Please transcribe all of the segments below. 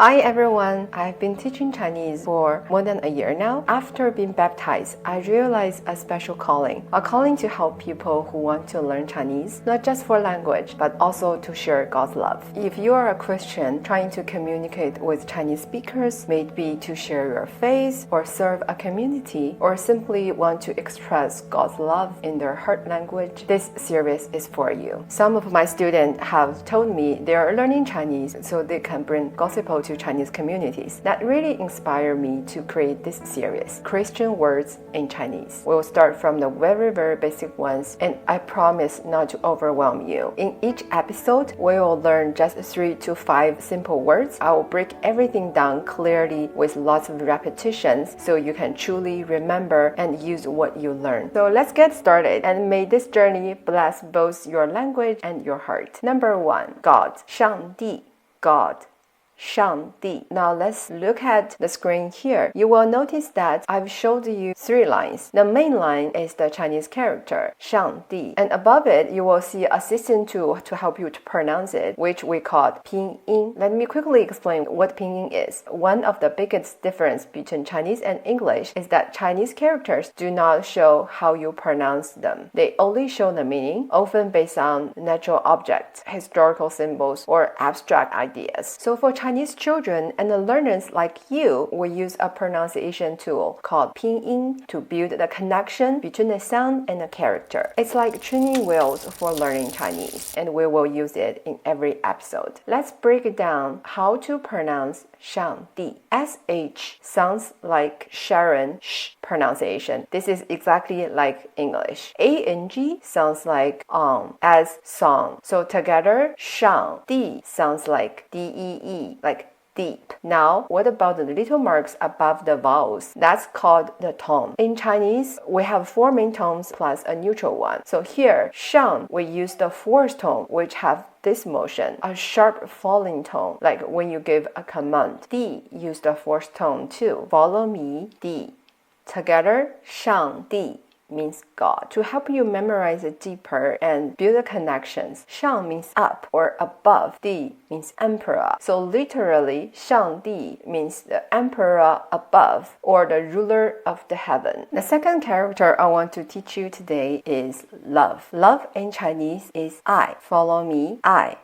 Hi everyone, I've been teaching Chinese for more than a year now. After being baptized, I realized a special calling. A calling to help people who want to learn Chinese, not just for language, but also to share God's love. If you are a Christian trying to communicate with Chinese speakers, maybe to share your faith or serve a community, or simply want to express God's love in their heart language, this series is for you. Some of my students have told me they are learning Chinese so they can bring gospel to Chinese communities. That really inspired me to create this series, Christian Words in Chinese. We'll start from the very basic ones, and I promise not to overwhelm you. In each episode, we will learn just 3 to 5 simple words. I will break everything down clearly with lots of repetitions so you can truly remember and use what you learn. So let's get started, and may this journey bless both your language and your heart. Number 1, God, 上帝, God. 上帝. Now let's look at the screen here. You will notice that I've showed you 3 lines. The main line is the Chinese character, 上帝. And above it, you will see assistant tool to help you to pronounce it, which we call Pinyin. Let me quickly explain what Pinyin is. One of the biggest difference between Chinese and English is that Chinese characters do not show how you pronounce them. They only show the meaning, often based on natural objects, historical symbols, or abstract ideas. So for Chinese children and the learners like you will use a pronunciation tool called Pinyin to build the connection between the sound and the character. It's like training wheels for learning Chinese, and we will use it in every episode. Let's break down how to pronounce 上帝. SH sounds like Sharon sh pronunciation. This is exactly like English. ANG sounds like as song. So together, 上帝 sounds like DEE, like deep. Now, what about the little marks above the vowels? That's called the tone. In Chinese, we have 4 main tones plus a neutral one. So here, 上, we use the fourth tone, which have this motion, a sharp falling tone, like when you give a command. 帝 use the fourth tone too. Follow me, 帝. Together, 上帝 means God. To help you memorize it deeper and build the connections, 上 means up or above, 帝 means emperor. So literally, 上帝 means the emperor above or the ruler of the heaven. The second character I want to teach you today is love. Love in Chinese is I. Follow me, I.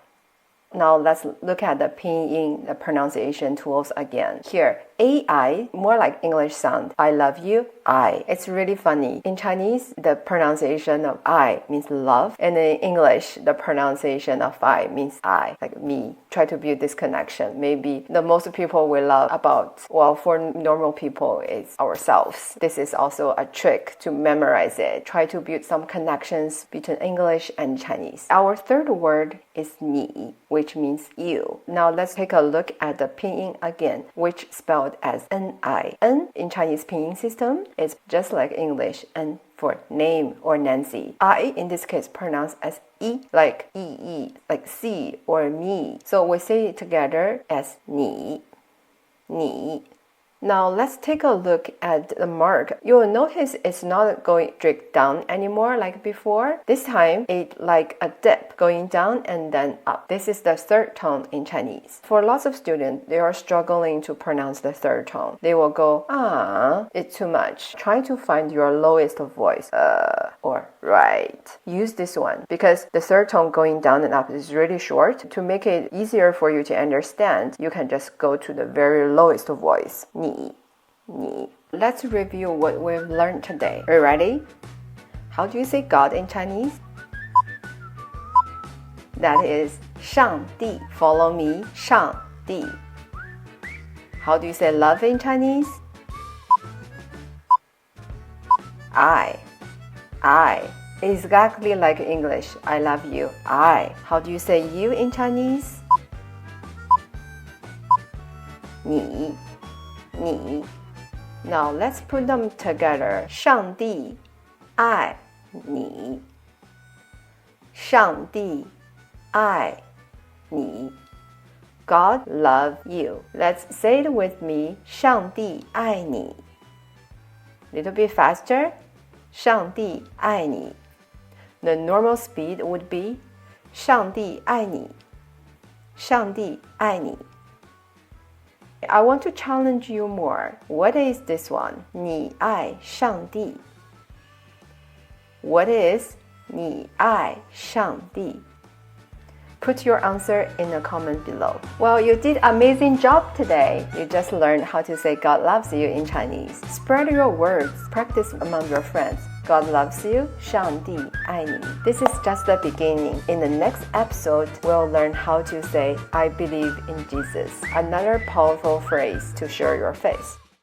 Now let's look at the pinyin, the pronunciation tools again. Here, AI, more like English sound. I love you, I. It's really funny. In Chinese, the pronunciation of I means love, and in English, the pronunciation of I means I, like me. Try to build this connection. Maybe the most people we love about, well, for normal people, is ourselves. This is also a trick to memorize it. Try to build some connections between English and Chinese. Our third word is 你, which means you. Now let's take a look at the pinyin again, which spelled as N-I. N in Chinese pinyin system is just like English, N for name or Nancy. I in this case pronounced as E, like E, like C or me. So we say it together as 你, 你. Now let's take a look at the mark. You will notice it's not going straight down anymore like before. This time it's like a dip going down and then up. This is the third tone in Chinese. For lots of students, they are struggling to pronounce the third tone. They will go, it's too much. Try to find your lowest voice, or right. Use this one because the third tone going down and up is really short. To make it easier for you to understand, you can just go to the very lowest voice. 你. Let's review what we've learned today. Are you ready? How do you say God in Chinese? That is 上帝. Follow me, 上帝. How do you say love in Chinese? I. Exactly like English. I love you, I. How do you say you in Chinese? 你. Now let's put them together. 上帝爱你. 上帝爱你. God love you. Let's say it with me. 上帝爱你. Little bit faster. 上帝爱你. The normal speed would be 上帝爱你. 上帝爱你. I want to challenge you more. What is this one? 你爱上帝 What is 你爱上帝 Put your answer in a comment below. Well, you did an amazing job today. You just learned how to say God loves you in Chinese. Spread your words. Practice among your friends. God loves you. 上帝爱你 This is just the beginning. In the next episode, we'll learn how to say I believe in Jesus. Another powerful phrase to show your faith.